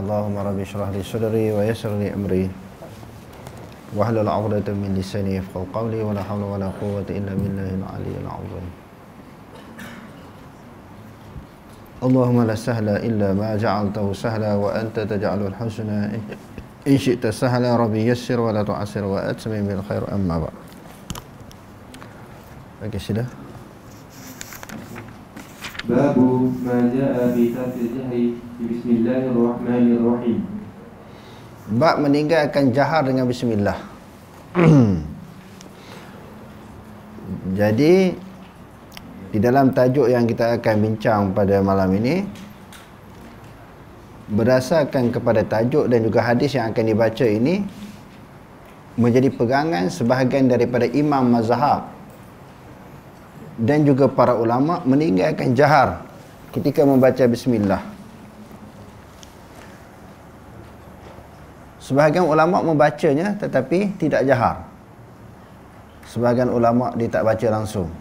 Allahumma rabbi shrah li sadri wa yassir li amri wahlul 'uqdatam min lisani yafqahu qawli wa la hawla wa la quwwata illa billahil 'aliyyil 'azim. Allahumma la sahla illa ma ja'altahu sahla wa anta taj'alul husna in syi'ta sahla. Rabbi yassir wa la tu'assir wa atmim bil khair. Amma ba'd. Okey, sudah. Babu ma jaa fi tarkil jahri bismillahirrahmanirrahim. Bab meninggalkan jahar dengan bismillah. Jadi di dalam tajuk yang kita akan bincang pada malam ini, berdasarkan kepada tajuk dan juga hadis yang akan dibaca ini, menjadi pegangan sebahagian daripada imam mazhab dan juga para ulama meninggalkan jahar ketika membaca bismillah. Sebahagian ulama membacanya tetapi tidak jahar. Sebahagian ulama dia tak baca langsung.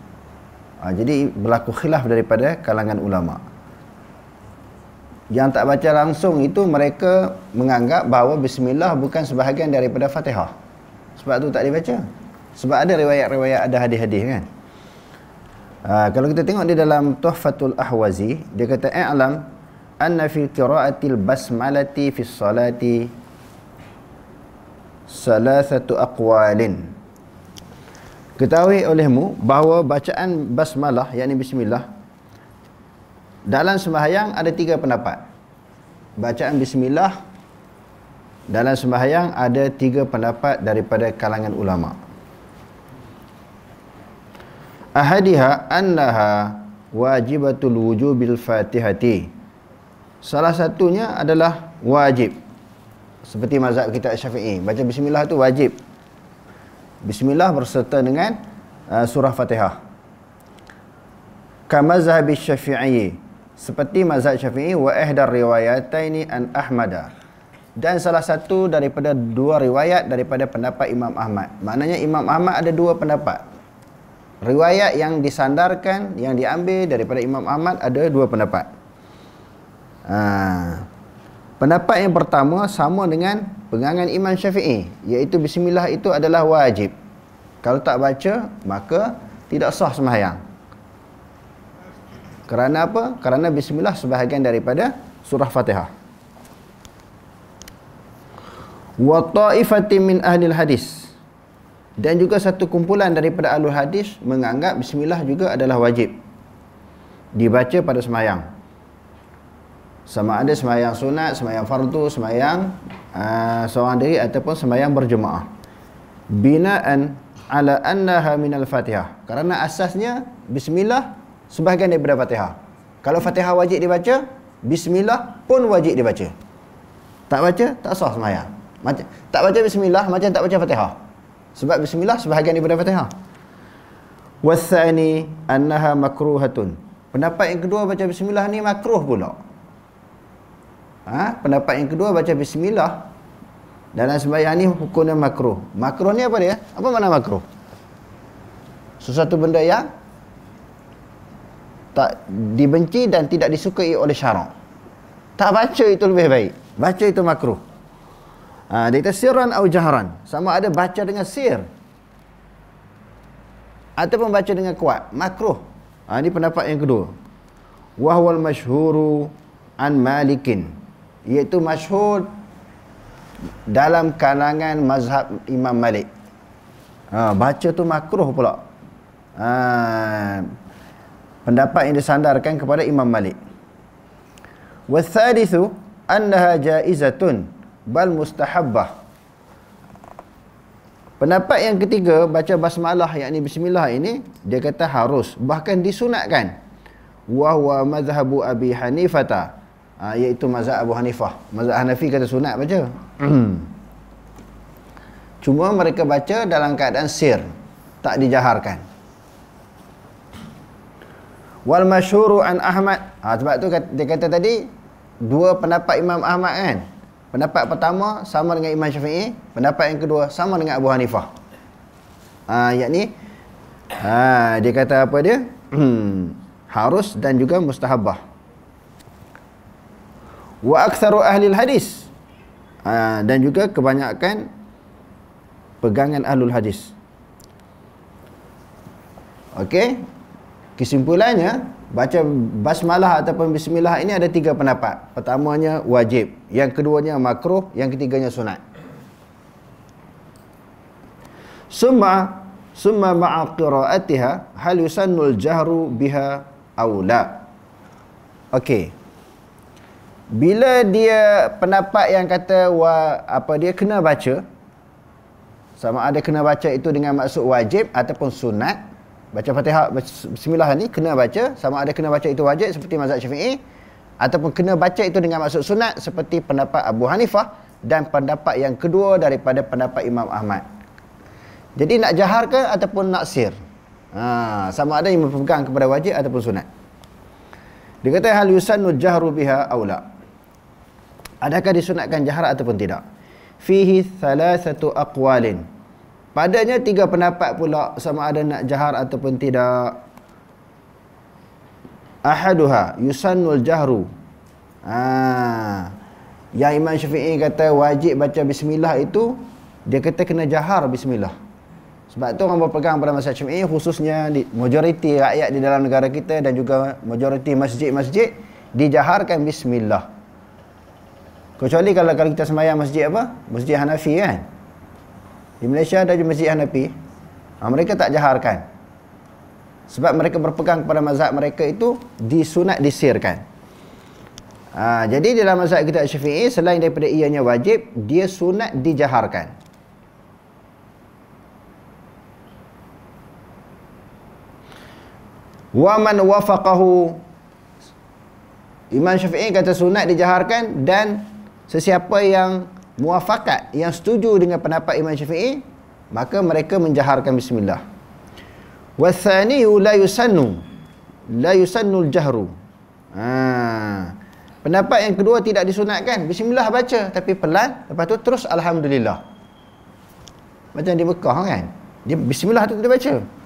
Jadi berlaku khilaf daripada kalangan ulama. Yang tak baca langsung itu mereka menganggap bahawa bismillah bukan sebahagian daripada Fatihah. Sebab tu tak dibaca. Sebab ada riwayat-riwayat, ada hadis-hadis kan. Kalau kita tengok di dalam Tuhfatul Ahwazi, dia kata i'lam anna fi qira'atil basmalati fi salati salasatu aqwalin. Ketahui olehmu bahawa bacaan basmalah, yakni bismillah, dalam sembahyang ada 3 pendapat. Bacaan bismillah dalam sembahyang ada 3 pendapat daripada kalangan ulama. Ahadiha annaha wajibatul wujubil fatihati. Salah satunya adalah wajib. Seperti mazhab kita Syafi'i, baca bismillah itu wajib. Bismillah berserta dengan surah Fatihah. Kama mazhabi Syafi'i, seperti mazhab Syafi'i, wa ihdar riwayataini an Ahmada. Dan salah satu daripada 2 riwayat daripada pendapat Imam Ahmad. Maknanya Imam Ahmad ada 2 pendapat. Riwayat yang disandarkan, yang diambil daripada Imam Ahmad ada 2 pendapat. Pendapat yang pertama sama dengan pegangan Imam Syafi'i, iaitu bismillah itu adalah wajib. Kalau tak baca, maka tidak sah sembahyang. Kerana apa? Kerana bismillah sebahagian daripada surah Fatihah. Wa ta'ifatin min ahlil hadis. Dan juga satu kumpulan daripada ahlul hadis menganggap bismillah juga adalah wajib dibaca pada sembahyang. Sama ada sembahyang sunat, sembahyang fardu, sembahyang seorang diri ataupun sembahyang berjemaah. Binaan ala annaha minal Fatihah. Kerana asasnya bismillah sebahagian daripada Fatihah. Kalau Fatihah wajib dibaca, bismillah pun wajib dibaca. Tak baca, tak sah sembahyang. Tak baca bismillah macam tak baca Fatihah. Sebab bismillah sebahagian daripada Fatihah. Wathani annaha makruhatun. Pendapat yang kedua baca bismillah ni makruh pula. Pendapat yang kedua baca bismillah dalam sembahyang ni hukumnya makruh. Makruh ni apa dia? Apa makna makruh? Sesuatu benda yang tak dibenci dan tidak disukai oleh syarak. Tak baca itu lebih baik. Baca itu makruh. Dia kata sirran au jahran. Sama ada baca dengan sir ataupun baca dengan kuat. Makruh. Ini pendapat yang kedua. Wahwal masyhuru an Malikin. Iaitu masyhur dalam kalangan mazhab Imam Malik. Baca tu makruh pula. Pendapat yang disandarkan kepada Imam Malik. Wathalithu annaha jaizatun bal mustahabbah. Pendapat yang ketiga, baca basmalah yakni bismillah ini, dia kata harus, bahkan disunatkan. Wa huwa mazhabu Abi Hanifah, iaitu mazhab Abu Hanifah. Mazhab Hanafi kata sunat baca. Cuma mereka baca dalam keadaan sir, tak dijaharkan. Wal masyhuru an Ahmad. Sebab tu dia kata tadi 2 pendapat Imam Ahmad kan. Pendapat pertama sama dengan Imam Syafi'i, pendapat yang kedua sama dengan Abu Hanifah. Yakni dia kata apa dia? Harus dan juga mustahabbah. Wa aktsaru ahli hadis, dan juga kebanyakan pegangan ahlul hadis. Okey, kesimpulannya, baca basmalah ataupun bismillah ini ada 3 pendapat. Pertamanya wajib, yang keduanya makruh, yang ketiganya sunat. Summa ma'a qira'atiha hal yusannul jahru biha aw la. Okey, bila dia pendapat yang kata dia kena baca, sama ada kena baca itu dengan maksud wajib ataupun sunat. Baca Fatihah, bismillah ni kena baca, sama ada kena baca itu wajib seperti mazhab Syafi'i ataupun kena baca itu dengan maksud sunat seperti pendapat Abu Hanifah dan pendapat yang kedua daripada pendapat Imam Ahmad. Jadi nak jahar ke ataupun nak sir? Sama ada yang berpegang kepada wajib ataupun sunat. Dia kata hal yusannu jahru biha aw la. Adakah disunatkan jahar ataupun tidak? Fihi thalathatu aqwalin. Padanya 3 pendapat pula sama ada nak jahar ataupun tidak. Ahaduha yusannul jahru. Yang Imam Syafi'i kata wajib baca bismillah itu, dia kata kena jahar bismillah. Sebab tu orang berpegang pada mazhab Syafi'i, khususnya majoriti rakyat di dalam negara kita dan juga majoriti masjid-masjid dijaharkan bismillah. Kecuali kalau kita sembahyang masjid apa? Masjid Hanafi kan? Di Malaysia ada masjid Hanafi, mereka tak jaharkan. Sebab mereka berpegang kepada mazhab mereka itu disunat disirkan. Jadi dalam mazhab kita Syafi'i, selain daripada ianya wajib, dia sunat dijaharkan. Wa man wafaqahu, Imam Syafi'i kata sunat dijaharkan, dan sesiapa yang muafakat, yang setuju dengan pendapat Imam Syafi'i, maka mereka menjaharkan bismillah. Wathaniyu la yusannul jahru. Pendapat yang kedua tidak disunatkan, bismillah baca tapi pelan, lepas tu terus alhamdulillah. Macam di Mekah kan, dia bismillah tu dia baca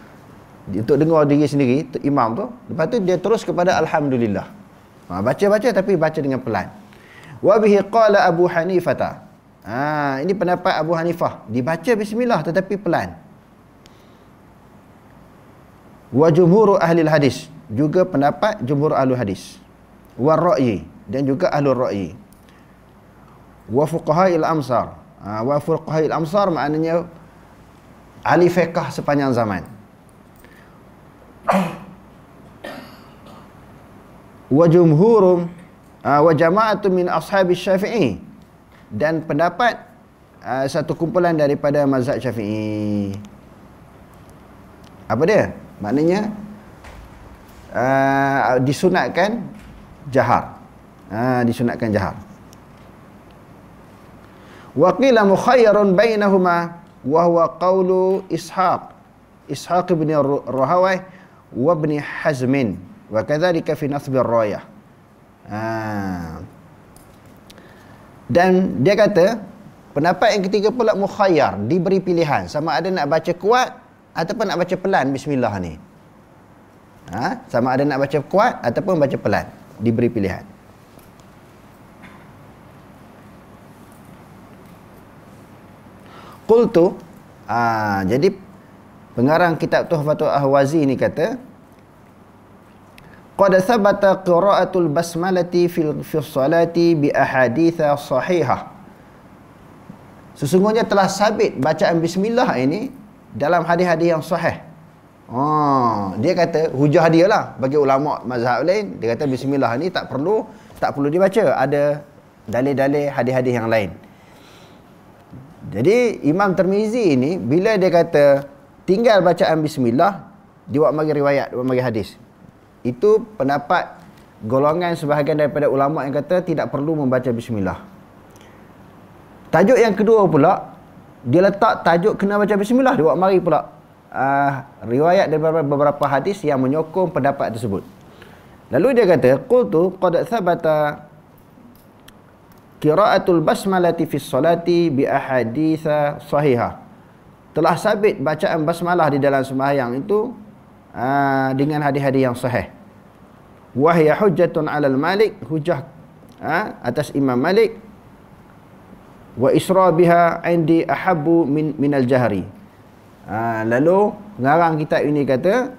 untuk dengar diri sendiri, imam tu, lepas tu dia terus kepada alhamdulillah. Baca-baca tapi baca dengan pelan. Wa bihi qala Abu Hanifah. Ini pendapat Abu Hanifah, dibaca bismillah tetapi pelan. Wa jumhur ahli hadis, juga pendapat jumhur ahli hadis. Wa ra'yi, dan juga ahli ra'yi. Wa fuqaha'il amsar. Wa fuqaha'il amsar maknanya ahli fiqh sepanjang zaman. Wa jumhurum wa jama'atun min ashabi Syafi'i, dan pendapat satu kumpulan daripada mazhab Syafi'i. Apa dia? Maknanya disunatkan jahar. Disunatkan jahar. Wa qila mukhayyarun bainahuma wa huwa qawlu Ishaq ibn Rahawai wa ibn Hazmin wa kadzalika fi nasb ar-rayah. Dan dia kata pendapat yang ketiga pula mukhayyar, diberi pilihan sama ada nak baca kuat ataupun nak baca pelan bismillah ni. Sama ada nak baca kuat ataupun baca pelan, diberi pilihan. Qultu, jadi pengarang kitab Tuhfatul Ahwazi ni kata, qad thabata qira'atul basmalati fi salati bi ahaditha sahihah. Sesungguhnya telah sabit bacaan bismillah ini dalam hadis-hadis yang sahih. Dia kata hujah dia lah bagi ulama mazhab lain, dia kata bismillah ni tak perlu dibaca, ada dalil-dalil hadis-hadis yang lain. Jadi Imam Tirmizi ini bila dia kata tinggal bacaan bismillah, dia buat bagi riwayat, buat bagi hadis. Itu pendapat golongan sebahagian daripada ulama yang kata tidak perlu membaca bismillah. Tajuk yang kedua pula, dia letak tajuk kena baca bismillah, dia buat mari pula riwayat daripada beberapa hadis yang menyokong pendapat tersebut. Lalu dia kata, qultu qad thabata qira'atul basmalati fi sholati bi ahaditsa sahihah. Telah sabit bacaan basmalah di dalam sembahyang itu dengan hadis-hadis yang sahih. Wahya hujjatun 'alal Malik, hujjah atas Imam Malik, wa isra biha indi ahabbu min al-jahri. Lalu pengarang kitab ini kata,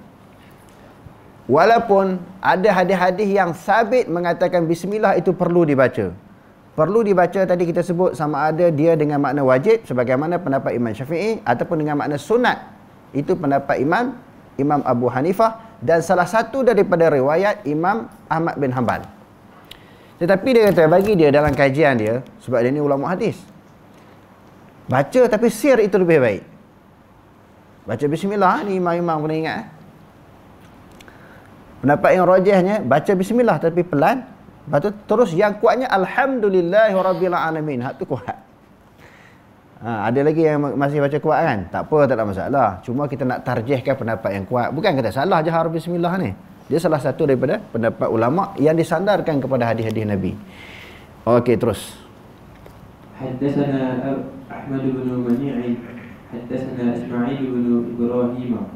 walaupun ada hadis-hadis yang sabit mengatakan bismillah itu perlu dibaca. Perlu dibaca tadi kita sebut sama ada dia dengan makna wajib sebagaimana pendapat Imam Syafi'i ataupun dengan makna sunat. Itu pendapat Imam Abu Hanifah dan salah satu daripada riwayat Imam Ahmad bin Hanbal. Tetapi dia kata bagi dia dalam kajian dia, sebab dia ni ulama hadis, baca tapi sir itu lebih baik. Baca bismillah ni imam-imam kena ingat. Pendapat yang rajihnya baca bismillah tapi pelan. Lepas tu terus yang kuatnya alhamdulillahirabbil alamin. Hak tu kuat. Ada lagi yang masih baca kuat kan? Tak apa, tak ada masalah. Cuma kita nak tarjihkan pendapat yang kuat. Bukan kata salah je harf bismillah ni. Dia salah satu daripada pendapat ulama yang disandarkan kepada hadis-hadis Nabi. Okey, terus. Haddatsana Ahmad bin Mani', haddatsana Ismail bin Ibrahim,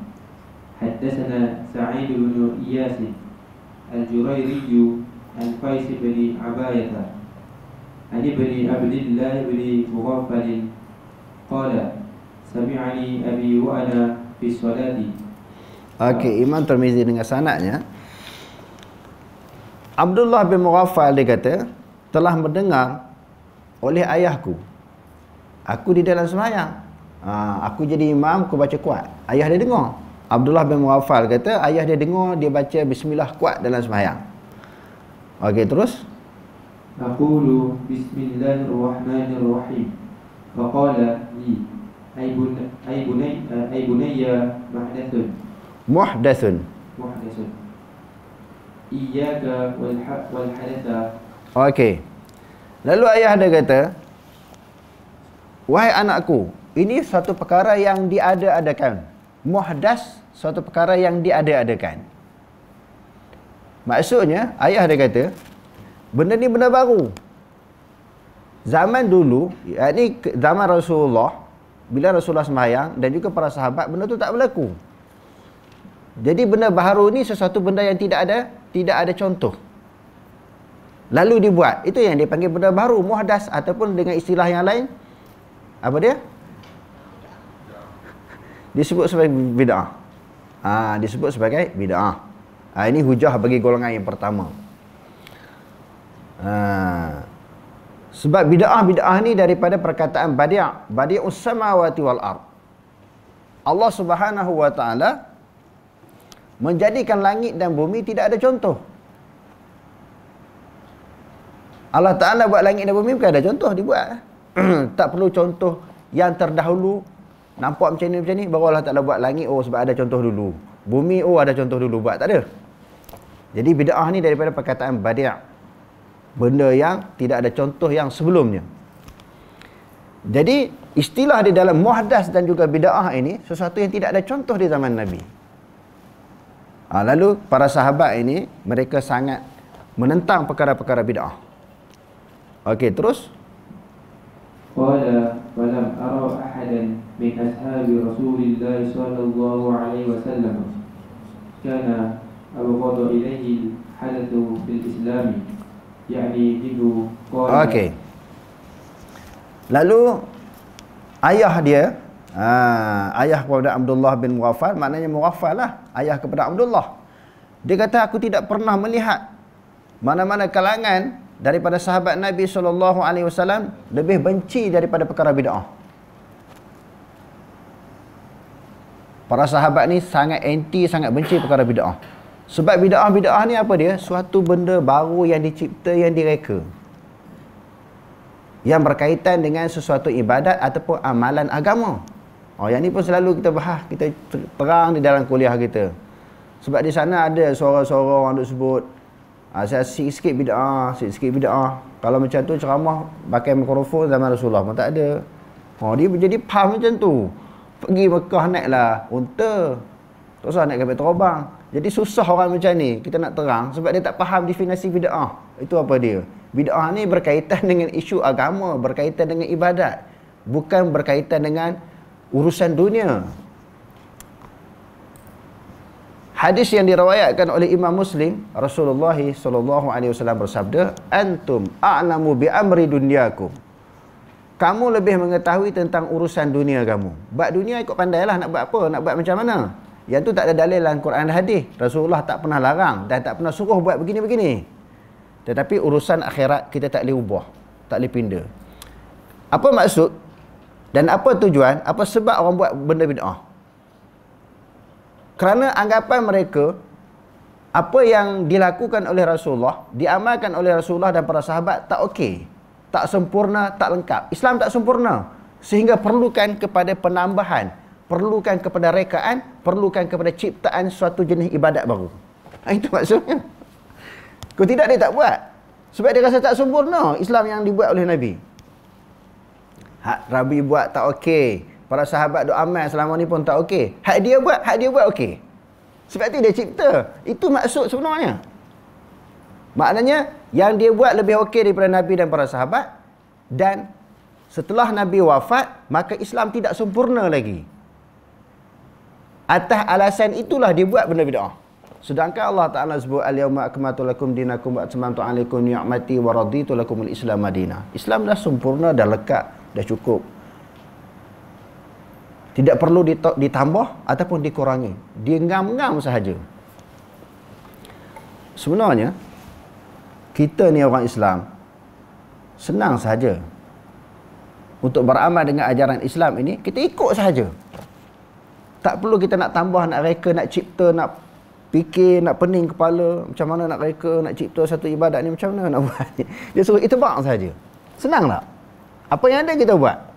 haddatsana Sa'id bin Iyas al-Jurairi an Qais bin Abayah an ibni Abdillah bin Mughaffal qala sami'ani abi wa ana fi salati. Okey, Imam Tirmizi dengan sanadnya, Abdullah bin Mughaffal dia kata, telah mendengar oleh ayahku, aku di dalam sembahyang. Aku jadi imam, aku baca kuat. Ayah dia dengar. Abdullah bin Mughaffal kata ayah dia dengar dia baca bismillah kuat dalam sembahyang. Okey, terus. Aqulu bismillahirrahmanirrahim. Faqala li ay bunayya Muhdathun. Iyyaka wal hadatha. Okey. Lalu ayah dia kata, wahai anakku, ini suatu perkara yang diada-adakan. Muhdas, suatu perkara yang diada-adakan. Maksudnya, ayah dia kata, benda ni benda baru. Zaman dulu, yakni zaman Rasulullah, bila Rasulullah sembahyang dan juga para sahabat, benda tu tak berlaku. Jadi benda baharu ni sesuatu benda yang tidak ada contoh. Lalu dibuat. Itu yang dia panggil benda baru, muhdas, ataupun dengan istilah yang lain, apa dia? Disebut sebagai bid'ah. Disebut sebagai bid'ah. Ini hujah bagi golongan yang pertama. Sebab bid'ah ni daripada perkataan badi'us samawati wal ard. Allah Subhanahu wa taala menjadikan langit dan bumi tidak ada contoh. Allah Ta'ala buat langit dan bumi bukan ada contoh dibuat. Tak perlu contoh yang terdahulu. Nampak macam ni, baru Allah Ta'ala buat langit, sebab ada contoh dulu. Bumi, ada contoh dulu, buat. Tak ada. Jadi bid'ah ni daripada perkataan badi'. Benda yang tidak ada contoh yang sebelumnya. Jadi istilah di dalam muhdas dan juga bid'ah ini sesuatu yang tidak ada contoh di zaman Nabi. Lalu para sahabat ini mereka sangat menentang perkara-perkara bid'ah. Okey, terus. Qala walam ara ahadan min ashabi Rasulillah sallallahu alaihi wasallam kana abghadu ilayhi hadathu fil Islam, yakni itu qala. Okey. Lalu ayah dia, ayah kepada Abdullah bin Mughaffal, maknanya Mughaffal lah, ayah kepada Abdullah. Dia kata aku tidak pernah melihat mana-mana kalangan daripada sahabat Nabi SAW lebih benci daripada perkara bid'ah. Para sahabat ni sangat anti, sangat benci perkara bid'ah. Sebab bid'ah ni apa dia? Suatu benda baru yang dicipta, yang direka, yang berkaitan dengan sesuatu ibadat ataupun amalan agama. Yang ni pun selalu kita bahas, kita terang di dalam kuliah kita. Sebab di sana ada suara-suara orang duk sebut, saya sikit-sikit bid'ah, sikit-sikit bid'ah. Kalau macam tu ceramah pakai mikrofon zaman Rasulullah pun tak ada. Dia jadi faham macam tu. Pergi Mekah naiklah unta, tak usah naik kapal terbang. Jadi susah orang macam ni kita nak terang sebab dia tak faham definisi bid'ah. Itu apa dia? Bid'ah ni berkaitan dengan isu agama, berkaitan dengan ibadat, bukan berkaitan dengan urusan dunia. Hadis yang diriwayatkan oleh Imam Muslim, Rasulullah sallallahu alaihi wasallam bersabda, "Antum a'lamu bi amri dunyakum." Kamu lebih mengetahui tentang urusan dunia kamu. Bab dunia ikut pandailah nak buat apa, nak buat macam mana. Yang tu tak ada dalil dalam Quran dan hadis. Rasulullah tak pernah larang dan tak pernah suruh buat begini-begini. Tetapi urusan akhirat kita tak boleh ubah, tak boleh pindah. Apa maksud dan apa tujuan, apa sebab orang buat benda bid'ah? Kerana anggapan mereka apa yang dilakukan oleh Rasulullah, diamalkan oleh Rasulullah dan para sahabat tak okey, tak sempurna, tak lengkap. Islam tak sempurna sehingga perlukan kepada penambahan, perlukan kepada rekaan, perlukan kepada ciptaan suatu jenis ibadat baru. Itu maksudnya. Kalau tidak dia tak buat. Sebab dia rasa tak sempurna Islam yang dibuat oleh Nabi. Hak Nabi buat tak okey. Para sahabat duk amal selama ni pun tak okey. Hak dia buat okey. Sebab tu dia cipta. Itu maksud sebenarnya. Maknanya yang dia buat lebih okey daripada Nabi dan para sahabat, dan setelah Nabi wafat maka Islam tidak sempurna lagi. Atas alasan itulah dia buat benda bid'ah. Sedangkan Allah Ta'ala sebut, "Al-yawma akmaltu lakum dinakum wa atmamtu 'alaikum ni'mati wa raditu lakumul Islam madina." Islam dah sempurna, dah lekat, dah cukup. Tidak perlu ditambah ataupun dikurangi. Dia ngam-ngam sahaja. Sebenarnya kita ni orang Islam senang sahaja untuk beramal dengan ajaran Islam ini. Kita ikut sahaja. Tak perlu kita nak tambah, nak reka, nak cipta, nak fikir, nak pening kepala macam mana nak reka, nak cipta satu ibadat ni macam mana nak buat. Dia suruh itibak sahaja. Senang tak? Apa yang ada kita buat.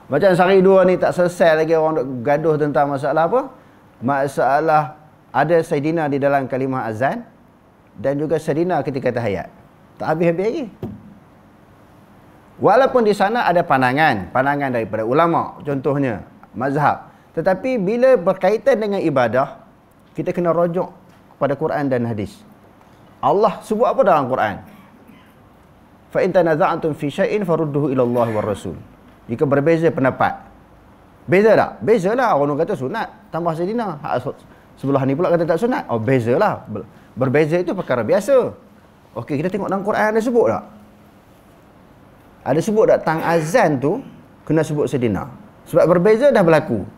Macam sehari dua ni tak selesai lagi orang duk gaduh tentang masalah apa? Masalah ada Sayyidina di dalam kalimah azan dan juga Sayyidina ketika tahiyat. Tak habis-habis lagi. Walaupun di sana ada pandangan daripada ulama, contohnya mazhab. Tetapi bila berkaitan dengan ibadah, kita kena rujuk kepada Quran dan hadis. Allah sebut apa dalam Quran? Fa in tanaza'tum fi syai'in farudduhu ila Allah war Rasul. Jika berbeza pendapat. Beza tak? Bezalah. Orang kata sunat tambah Sayyidina. Sebelah ni pula kata tak sunat. Oh, bezalah. Berbeza itu perkara biasa. Okey, kita tengok dalam Quran ada sebut tak? Ada sebut tak tang azan tu kena sebut Sayyidina. Sebab berbeza dah berlaku.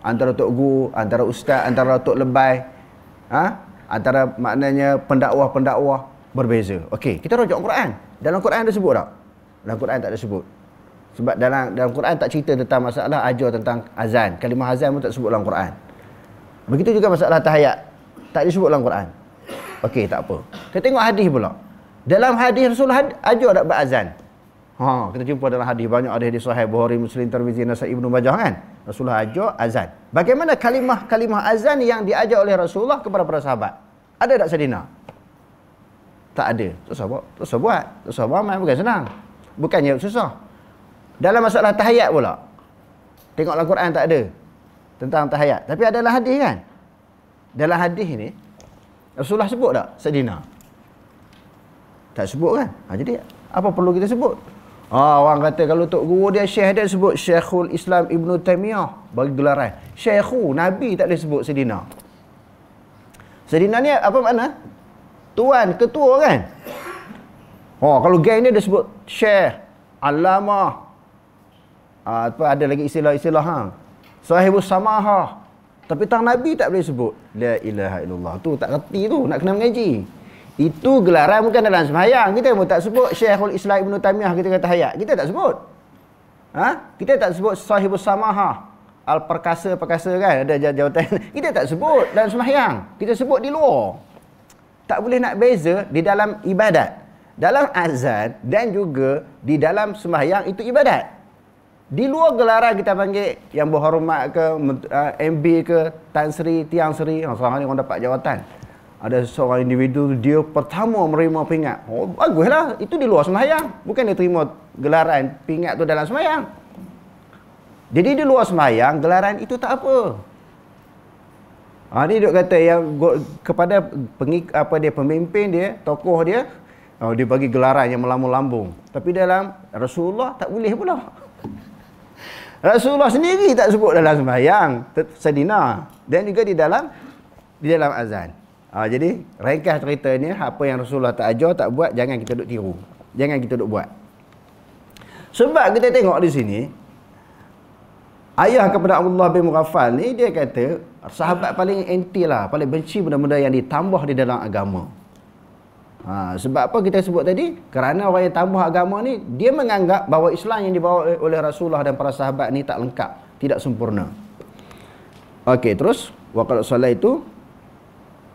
Antara Tok Guru, antara Ustaz, antara Tok Lebay. Antara maknanya pendakwah-pendakwah berbeza. Okey, kita rujuk Quran. Dalam Quran ada sebut tak? Dalam Quran tak ada sebut. Sebab dalam Quran tak cerita tentang masalah ajar tentang azan. Kalimah azan pun tak sebut dalam Quran. Begitu juga masalah tahiyat. Tak disebut dalam Quran. Okey, tak apa. Kita tengok hadis pula. Dalam hadis Rasulullah ajar tak berazan. Kita jumpa dalam hadis banyak, ada hadis sahih Bukhari, Muslim, Tirmizi, Nasa'i, Ibnu Majah kan. Rasulullah ajar azan. Bagaimana kalimah azan yang diajar oleh Rasulullah kepada para sahabat? Ada tak Sayyidina? Tak ada. Susah buat. Susah amal, bukan senang. Bukannya susah. Dalam masalah tahiyat pula. Tengok dalam Quran tak ada tentang tahiyat. Tapi ada dalam hadis kan? Dalam hadis ni Rasulullah sebut tak Sayyidina? Tak sebut kan? Jadi apa perlu kita sebut? Orang kata kalau Tok Guru dia Syekh dia sebut Syekhul Islam Ibn Taymiyah bagi gelaran. Syekhu, Nabi tak boleh sebut Sayyidina. Sayyidina ni apa makna? Tuan, ketua kan? Kalau geng dia sebut Syekh, Allamah, ada lagi istilah-istilah Sahibus Samahah. Tapi tang Nabi tak boleh sebut. La ilaha illallah. Tu tak reti tu, nak kena mengaji. Itu gelaran bukan dalam sembahyang. Kita pun tak sebut Syekhul Islam Ibn Taymiyah kita kata hayat. Kita tak sebut. Kita tak sebut Sahibus Samahah. Al-Perkasa kan, ada jawatan. Kita tak sebut dalam sembahyang. Kita sebut di luar. Tak boleh nak beza di dalam ibadat. Dalam azan dan juga di dalam sembahyang itu ibadat. Di luar gelaran kita panggil yang berhormat ke, MB ke, Tan Sri, Tiang Sri. Sekarang ni orang dapat jawatan. Ada seorang individu, dia pertama menerima pingat. Baguslah. Itu di luar sembahyang. Bukan dia terima gelaran pingat tu dalam sembahyang. Jadi di luar sembahyang, gelaran itu tak apa. Ni dia kata yang kepada pemimpin dia, tokoh dia, dia bagi gelaran yang melambung-lambung. Tapi dalam Rasulullah tak boleh pula. Rasulullah sendiri tak sebut dalam sembahyang Sayyidina, dan juga di dalam di dalam azan. Jadi ringkas cerita ni, apa yang Rasulullah tak ajar, tak buat, jangan kita duk tiru. Jangan kita duk buat. Sebab kita tengok di sini, ayah kepada Abdullah bin Mughaffal ni, dia kata sahabat paling anti lah, paling benci benda-benda yang ditambah di dalam agama. Sebab apa kita sebut tadi? Kerana orang yang tambah agama ni, dia menganggap bahawa Islam yang dibawa oleh Rasulullah dan para sahabat ni tak lengkap, tidak sempurna. Okey, terus waqad salaitu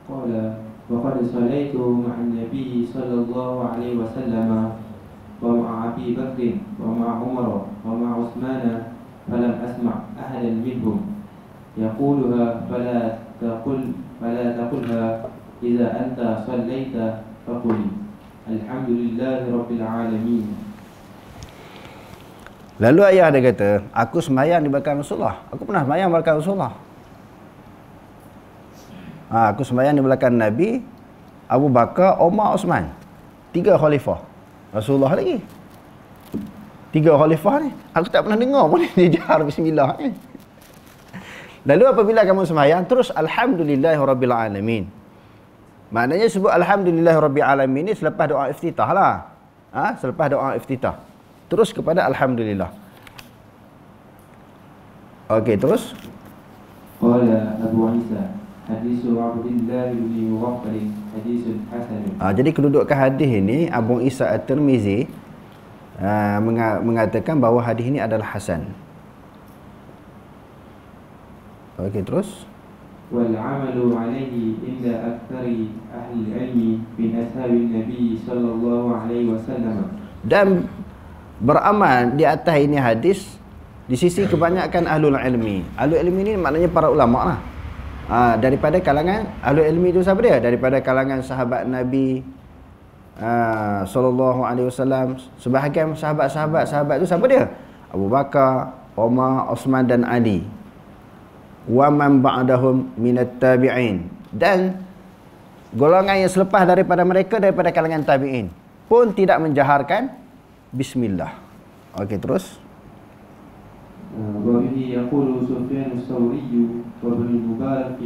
qala waqad salaitu ma'an nabi sallallahu alaihi wasallam wa ma'a Abi Bakr wa ma'a Umar wa ma'a Utsman falam asma' ahadan minhum yaquluha fala taqulha idza anta sallaita faqul alhamdulillahi rabbil alamin. Lalu ayah dia kata, aku sembahyang di belakang Rasulullah. Aku pernah sembahyang di belakang Rasulullah. Aku sembahyang di belakang Nabi, Abu Bakar, Umar, Utsman. 3 khalifah. Rasulullah lagi. 3 khalifah ni. Aku tak pernah dengar pun dia jahar bismillah ni. Lalu apabila kamu sembahyang, terus alhamdulillahirabbil alamin. Maknanya sebut alhamdulillahirabbil alamin ni selepas doa iftitah lah. Selepas doa iftitah. Terus kepada alhamdulillah. Okey, terus. Qala Abu Isa, hadisu Abdullah bin Mughaffal, hadisun hasan. Jadi kedudukan hadis ini, Abu Isa At-Tirmizi mengatakan bahawa hadis ini adalah hasan. Okey, terus. Wal 'amalu 'alaihi inda aktsari ahli ilmi min ashabin Nabi sallallahu alaihi wasallam. Dan beramal di atas ini hadis di sisi kebanyakan ahlul ilmi. Ahlul ilmi ni maknanya para ulama lah. Daripada kalangan ahlul ilmi itu siapa dia? Daripada kalangan sahabat Nabi sallallahu alaihi wasallam. Sebahagian sahabat itu siapa dia? Abu Bakar, Umar, Utsman dan Ali. Wa man ba'dahum minat tabi'in. Dan golongan yang selepas daripada mereka daripada kalangan tabi'in pun tidak menjaharkan bismillah. Okey, terus. Wa bihi yaqulu Sufyan ats-Tsauri wa Ibn Mubarak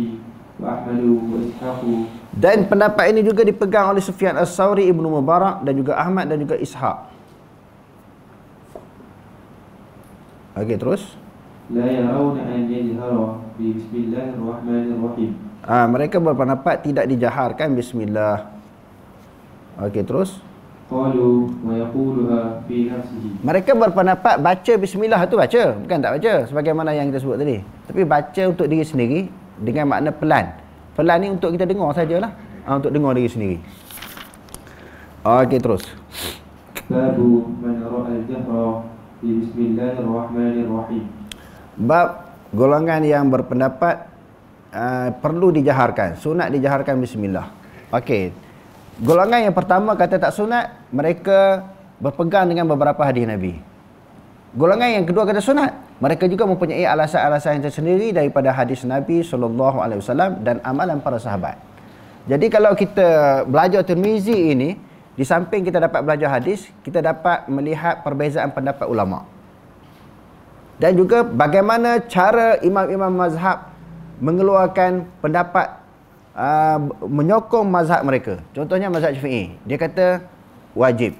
wa Ahmad wa Ishaq. Dan pendapat ini juga dipegang oleh Sufyan ats-Tsauri, Ibnu Mubarak dan juga Ahmad dan juga Ishaq. Okey, terus. La yarawna an yajhara bi bismillahirrahmanirrahim. Mereka berpendapat tidak dijaharkan bismillah. Okey, terus. Qalu wa yaquluha fi nafsihi. Mereka berpendapat baca bismillah tu baca, bukan tak baca sebagaimana yang kita sebut tadi. Tapi baca untuk diri sendiri dengan makna pelan. Pelan ni untuk kita dengar sajalah. Untuk dengar diri sendiri. Okey, terus. Babu man ra'a al-jahra bi bismillahirrahmanirrahim. Bab golongan yang berpendapat perlu dijaharkan, sunat dijaharkan bismillah. Okey. Golongan yang pertama kata tak sunat, mereka berpegang dengan beberapa hadis Nabi. Golongan yang kedua kata sunat, mereka juga mempunyai alasan-alasan yang tersendiri daripada hadis Nabi SAW dan amalan para sahabat. Jadi kalau kita belajar Tirmizi ini, di samping kita dapat belajar hadis, kita dapat melihat perbezaan pendapat ulama. Dan juga bagaimana cara imam-imam mazhab mengeluarkan pendapat, menyokong mazhab mereka. Contohnya mazhab Syafi'i, dia kata wajib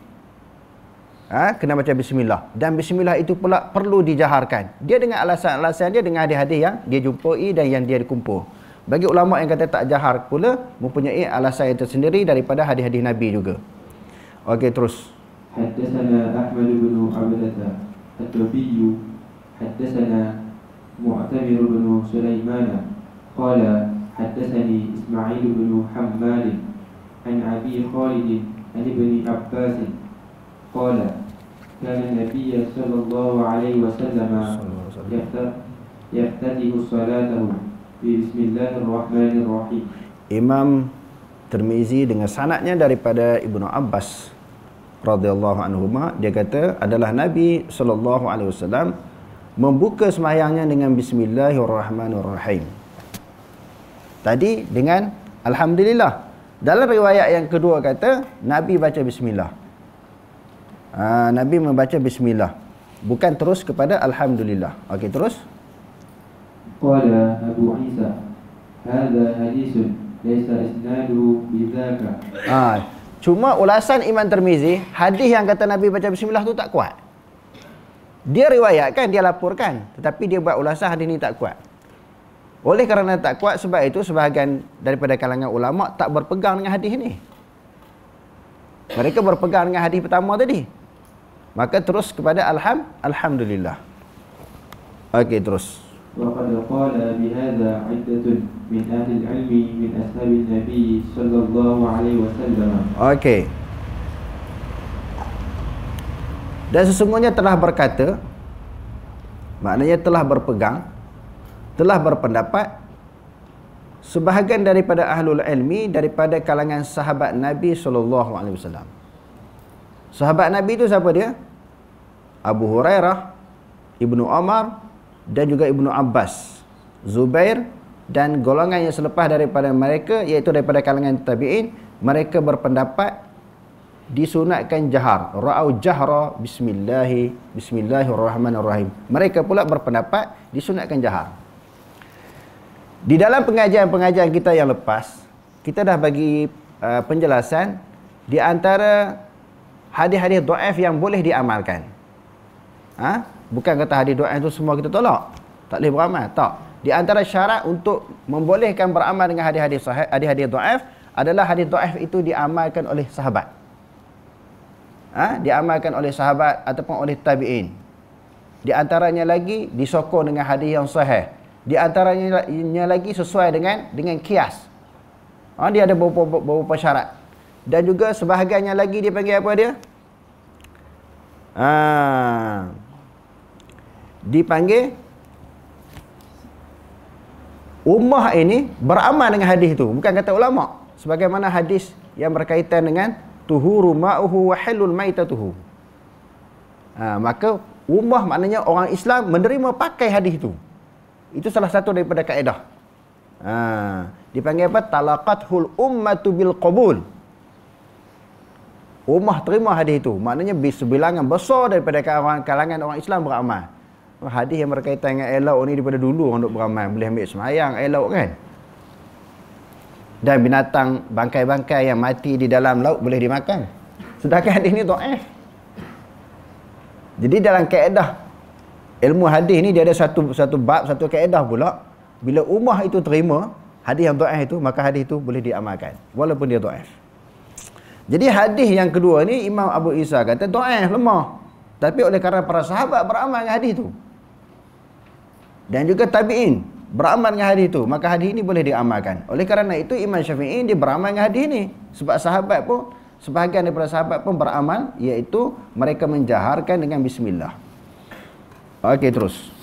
kena baca bismillah, dan bismillah itu pula perlu dijaharkan. Dia dengan alasan-alasan dia, dengan hadis-hadis yang dia jumpai dan yang dia kumpul. Bagi ulama yang kata tak jahar pula, mempunyai alasan yang tersendiri daripada hadis-hadis Nabi juga. Okey, terus. Haddatsana Ahmad bin Abdah at-Tabi'i, haddatsana Mu'tamir bin Sulaiman qala haddatsani Ismail bin Hammal an Abi Khalid an Ibn Abbas qala kana an-nabiy sallallahu alaihi wasallam yaftatihu salatahu bi bismillahirrahmanirrahim. Imam Tirmizi dengan sanadnya daripada Ibnu Abbas radhiyallahu anhuma, dia kata adalah Nabi sallallahu alaihi wasallam membuka sembahyangnya dengan bismillahirrahmanirrahim. Tadi dengan alhamdulillah. Dalam riwayat yang kedua kata Nabi baca bismillah. Nabi membaca bismillah, bukan terus kepada alhamdulillah. Okey, terus. Qala Abu Isa هذا حديث ليس إسناده بذاك. Cuma ulasan Imam Tirmizi, hadis yang kata Nabi baca bismillah tu tak kuat. Dia riwayatkan, dia laporkan, tetapi dia buat ulasan hadis ni tak kuat. Oleh kerana tak kuat, sebab itu sebahagian daripada kalangan ulama tak berpegang dengan hadis ni. Mereka berpegang dengan hadis pertama tadi. Maka terus kepada alhamdulillah. Okey, terus. وقد قال بهذا عدة من أهل العلم من أصحاب النبي صلى الله عليه وسلم. Okey. Dan sesungguhnya telah berkata, maknanya telah berpegang, telah berpendapat sebahagian daripada ahlul ilmi daripada kalangan sahabat Nabi SAW. Sahabat Nabi itu siapa dia? Abu Hurairah, Ibnu Umar dan juga Ibnu Abbas, Zubair dan golongan yang selepas daripada mereka, iaitu daripada kalangan tabi'in. Mereka berpendapat disunatkan jahar, ra'au jahra bismillahirrahmanirrahim. Mereka pula berpendapat disunatkan jahar. Di dalam pengajian-pengajian kita yang lepas, kita dah bagi penjelasan di antara hadis-hadis dhaif yang boleh diamalkan. Bukan kata hadis dhaif itu semua kita tolak, tak boleh beramal, tak. Di antara syarat untuk membolehkan beramal dengan hadis-hadis sahih, hadis-hadis dhaif adalah hadis dhaif itu diamalkan oleh sahabat. Diamalkan oleh sahabat ataupun oleh tabi'in. Di antaranya lagi disokong dengan hadis yang sahih. Di antaranya lagi sesuai dengan kias. Dia ada beberapa syarat. Dan juga sebahagiannya lagi dia panggil apa dia? Dipanggil ummah ini beramal dengan hadis itu. Bukan kata ulama. Sebagaimana hadis yang berkaitan dengan tuhuru ma'uhu wa halul maitatuhu. Maka ummah maknanya orang Islam menerima pakai hadis itu. Itu salah satu daripada kaedah. Dipanggil apa? Talaqathul ummatu bil qabul. Ummah terima hadis itu. Maknanya sebilangan besar daripada kalangan orang Islam beramal. Hadis yang berkaitan dengan elok ni daripada dulu orang duk beramal. Boleh ambil semayang elok kan. Dan binatang bangkai-bangkai yang mati di dalam laut boleh dimakan. Sedangkan hadis ni dhaif. Jadi dalam kaedah ilmu hadis ni dia ada satu bab, satu kaedah pula. Bila ummah itu terima hadis yang dhaif itu, maka hadis itu boleh diamalkan walaupun dia dhaif. Jadi hadis yang kedua ni Imam Abu Isa kata dhaif, lemah. Tapi oleh kerana para sahabat beramal dengan hadis itu dan juga tabi'in beramal dengan hadis itu, maka hadis ini boleh diamalkan. Oleh kerana itu Imam Syafi'i dia beramal dengan hadis ini. Sebab sahabat pun, sebahagian daripada sahabat pun beramal, iaitu mereka menjaharkan dengan bismillah. Okey, terus.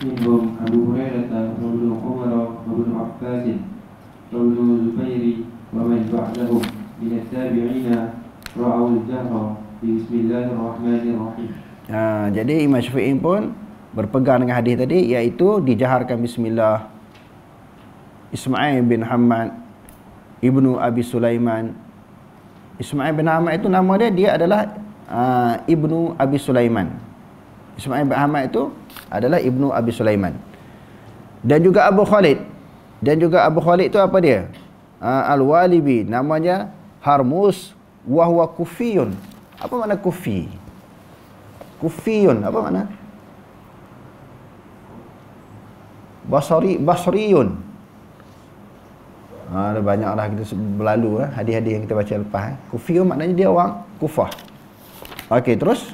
Minhum Abu Hurairah wa Ibnu Umar wa Ibnu Abbas wa Ibnu Zubair wa man ba'dahum min at-tabi'ina ra'au al-jahra bi bismillahirrahmanirrahim. Jadi Imam Syafi'i pun berpegang dengan hadis tadi, iaitu dijaharkan bismillah. Ismail bin Hamad, Ibnu Abi Sulaiman. Ismail bin Hamad itu nama dia adalah Ibnu Abi Sulaiman. Ismail bin Hamad itu adalah Ibnu Abi Sulaiman. Dan juga Abu Khalid. Dan juga Abu Khalid itu apa dia? Al-Walibi, namanya Harmus wa huwa Kufiyun. Apa makna Kufi? Kufiyun apa makna? Basriyun. Ada banyaklah kita berlalu hadis-hadis yang kita baca lepas. Kufiyun maknanya dia orang Kufah. Okey, terus.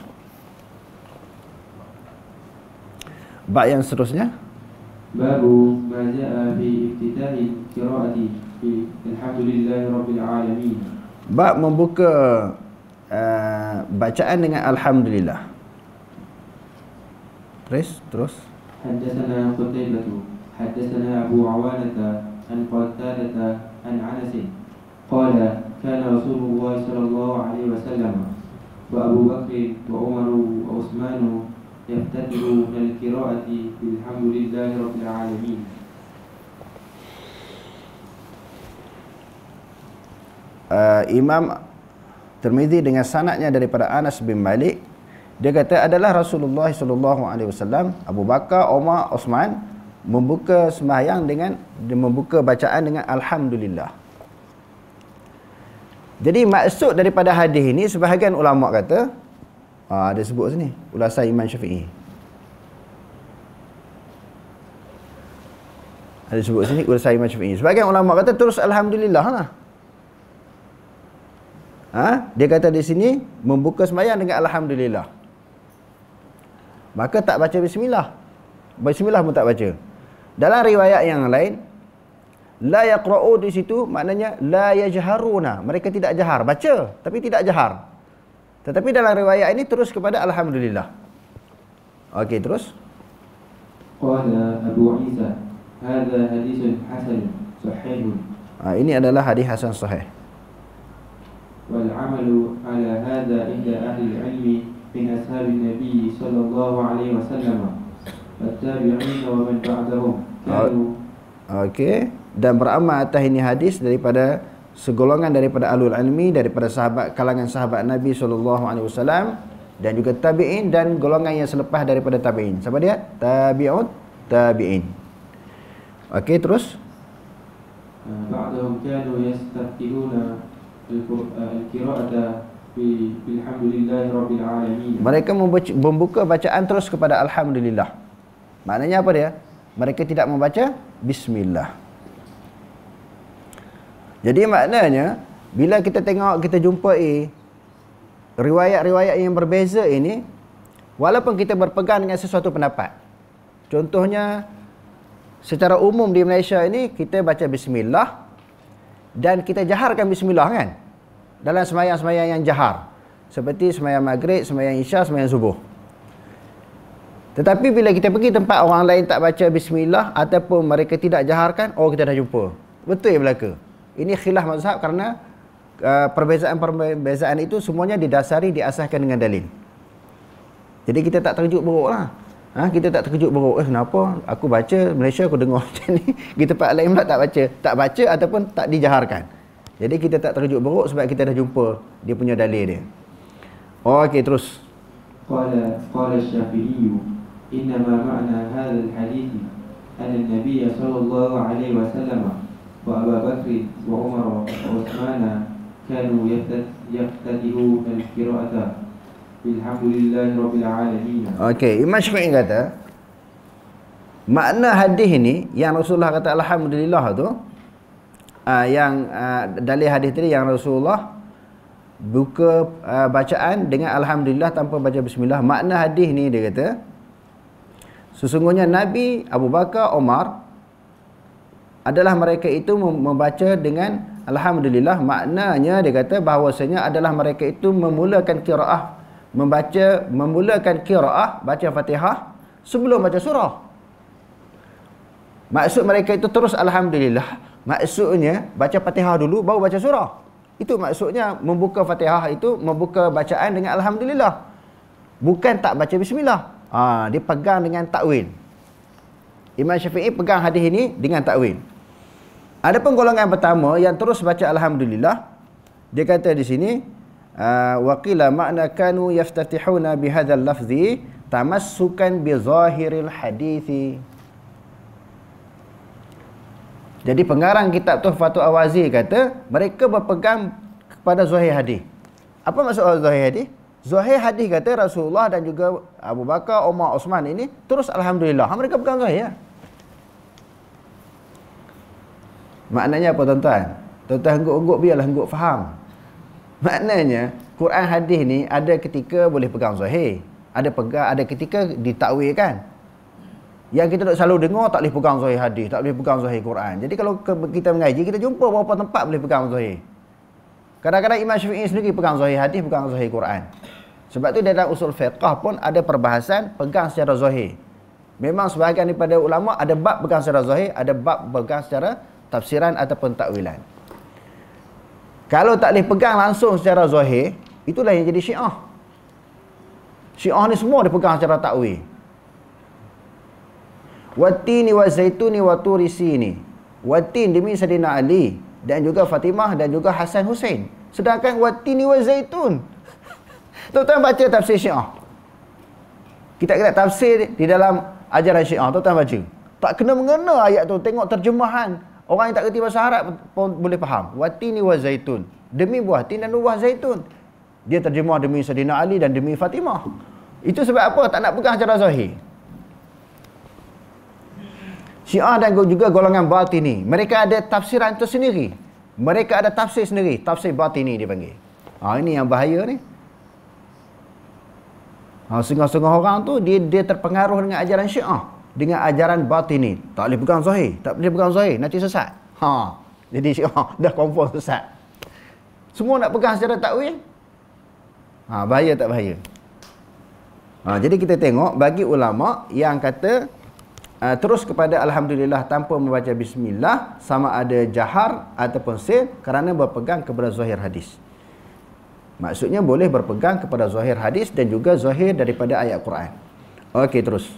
Bab yang seterusnya. Babu ma jaa fi iftitahi qiraati fi alhamdulillahirabbil alamin. Bab membuka bacaan dengan alhamdulillah. Terus. حدثنا قتيبة حدثنا أبو عوانة عن قتادة عن أنس قال كان رسول الله صلى الله عليه وسلم وأبو بكر وعمر وعثمان يفتتحون القراءة بالحمد لله رب العالمين. Imam Tirmizi dengan sanadnya daripada Anas bin Malik, dia kata adalah Rasulullah SAW, Abu Bakar, Umar, Uthman membuka sembahyang dengan membuka bacaan dengan alhamdulillah. Jadi maksud daripada hadis ini, sebahagian ulama kata, ada sebut sini ulasan Imam Syafi'i. Ada sebut sini ulasan Imam Syafi'i. Sebahagian ulama kata terus alhamdulillah lah. Dia kata di sini membuka sembahyang dengan alhamdulillah. Maka tak baca bismillah. Bismillah pun tak baca. Dalam riwayat yang lain, la yaqra'u di situ maknanya la yajharuna. Mereka tidak jahar, baca tapi tidak jahar. Tetapi dalam riwayat ini terus kepada alhamdulillah. Okey, terus. Qala Abu Isa, hadza haditsun hasan sahih. Ini adalah hadis hasan sahih. Wal 'amalu ala hadza inda ahli al-'ilmi min ashabin nabi sallallahu alaihi wasallam. At-tabi'in wa man ba'dahum kanu. Okey, dan beramal atas ini hadis daripada segolongan daripada ahlul ilmi, daripada sahabat kalangan sahabat Nabi SAW, dan juga tabi'in dan golongan yang selepas daripada tabi'in. Siapa dia? Tabi'in. Okey, terus. Ba'dahum kanu yastaftihuna al-qira'ata bilhamdulillahi rabbil alamin. Mereka membuka bacaan terus kepada alhamdulillah. Maknanya apa dia? Mereka tidak membaca bismillah. Jadi maknanya bila kita tengok, kita jumpai riwayat-riwayat yang berbeza ini, walaupun kita berpegang dengan sesuatu pendapat. Contohnya secara umum di Malaysia ini kita baca bismillah dan kita jaharkan bismillah kan dalam sembahyang-sembahyang yang jahar, seperti sembahyang maghrib, sembahyang isya, sembahyang subuh. Tetapi bila kita pergi tempat orang lain tak baca bismillah ataupun mereka tidak jaharkan, kita dah jumpa. Betul ya belaka. Ini khilaf mazhab kerana perbezaan itu semuanya didasari, diasaskan dengan dalil. Jadi kita tak terkejut beruk lah. Kita tak terkejut beruk. Kenapa aku baca Malaysia aku dengar macam ni, di tempat lain pula tak baca. Tak baca ataupun tak dijaharkan. Jadi kita tak terkejut beruk sebab kita dah jumpa dia punya dalil dia. Okey, terus. Qala Syafi'i, innama ma'na hadzal hadits anna an-nabiy sallallahu alaihi wasallam wa Abu Bakr wa Umar wa Uthman kanu yaftatihu al-qira'ata bilhamdulillahi rabbil alamin. Okey, Imam Syafi'i kata makna hadis ini yang Rasulullah kata alhamdulillah tu, dalil hadis tadi yang Rasulullah buka bacaan dengan alhamdulillah tanpa baca bismillah. Makna hadis ni dia kata sesungguhnya Nabi, Abu Bakar, Umar adalah mereka itu membaca dengan alhamdulillah. Maknanya dia kata bahawasanya adalah mereka itu memulakan qiraah, memulakan qiraah baca Fatihah sebelum baca surah. Maksud mereka itu terus alhamdulillah, maksudnya baca Fatihah dulu baru baca surah. Itu maksudnya membuka Fatihah itu membuka bacaan dengan alhamdulillah. Bukan tak baca bismillah. Dia pegang dengan takwil. Imam Syafi'i pegang hadis ini dengan takwil. Adapun golongan pertama yang terus baca alhamdulillah, dia kata di sini wa qila ma'na kanu yaftatihuna bihadzal lafzi tamassukan bi zahiril hadithi. Jadi pengarang kitab Tuhfatul Awazi kata mereka berpegang kepada zahir hadis. Apa maksud zahir hadis? Zahir hadis kata Rasulullah dan juga Abu Bakar, Umar, Uthman ini terus alhamdulillah. Mereka pegang zahir. Maknanya apa tuan-tuan? Tuan-tuan engguk-engguk biarlah engguk faham. Maknanya Quran hadis ni ada ketika boleh pegang zahir, ada ketika ditakwilkan. Yang kita selalu dengar tak boleh pegang zahir hadis, tak boleh pegang zahir Quran. Jadi kalau kita mengaji, kita jumpa beberapa tempat boleh pegang zahir. Kadang-kadang Imam Syafi'i sendiri pegang zahir hadis, pegang zahir Quran. Sebab tu dalam usul fiqh pun ada perbahasan pegang secara zahir. Memang sebahagian daripada ulama ada bab pegang secara zahir, ada bab pegang secara tafsiran ataupun takwilan. Kalau tak boleh pegang langsung secara zahir, itulah yang jadi Syiah. Syiah ni semua dia pegang secara takwil. Wattini wa zaituni wa turi sini. Wattin demi Sayyidina Ali dan juga Fatimah dan juga Hasan Hussein. Sedangkan wattini wa zaitun. Tuan-tuan baca tafsir Syiah. Kita tafsir di dalam ajaran Syiah, tuan-tuan baca. Tak kena mengena ayat tu. Tengok terjemahan. Orang yang tak kerti bahasa Arab pun boleh faham. Watini wa zaitun. Demi buah tin dan buah zaitun. Dia terjemah demi Sayyidina Ali dan demi Fatimah. Itu sebab apa? Tak nak pegang secara zahir. Syiah dan juga golongan Batini, mereka ada tafsiran tersendiri. Mereka ada tafsir sendiri. Tafsir Batini dipanggil. Ini yang bahaya ni. Setengah-setengah orang tu dia terpengaruh dengan ajaran Syiah, dengan ajaran Batini. Tak boleh pegang zahir, tak boleh pegang zahir, nanti sesat. Jadi Syiah dah confirm sesat. Semua nak pegang secara takwil. Bahaya tak bahaya? Jadi kita tengok bagi ulama yang kata terus kepada alhamdulillah tanpa membaca bismillah, sama ada jahar ataupun sir, kerana berpegang kepada zahir hadis. Maksudnya boleh berpegang kepada zahir hadis dan juga zahir daripada ayat Quran. Okey, terus.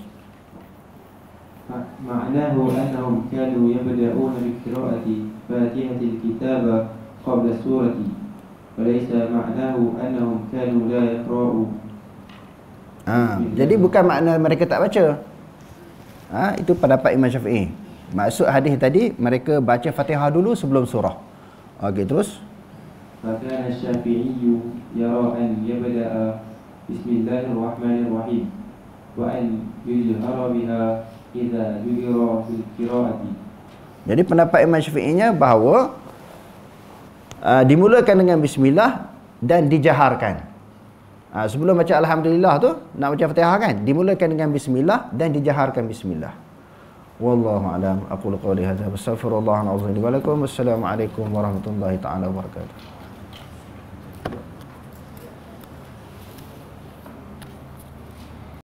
Ma'nahu annahum kanu yabda'una bi qira'ati Fatihatil kitab qabla surati. Walaysa ma'nahu annahum kanu la yaqra'u. Jadi bukan makna mereka tak baca. Itu pendapat Imam Syafi'i. Maksud hadis tadi mereka baca Fatihah dulu sebelum surah. Okey, terus. فكان الشافعي يرى أن يبدأ بسم الله الرحمن الرحيم وأن يجهر بها إذا جهر في القراءة. Jadi pendapat Imam Syafi'inya bahawa dimulakan dengan bismillah dan dijaharkan. Sebelum baca alhamdulillah tu nak baca Fatihah kan, dimulakan dengan bismillah dan dijaharkan bismillah. Wallahu a'lam. Aqulu qawli hadza wa astaghfirullahal azim wa lakum. Wassalamu alaikum warahmatullahi taala wabarakatuh.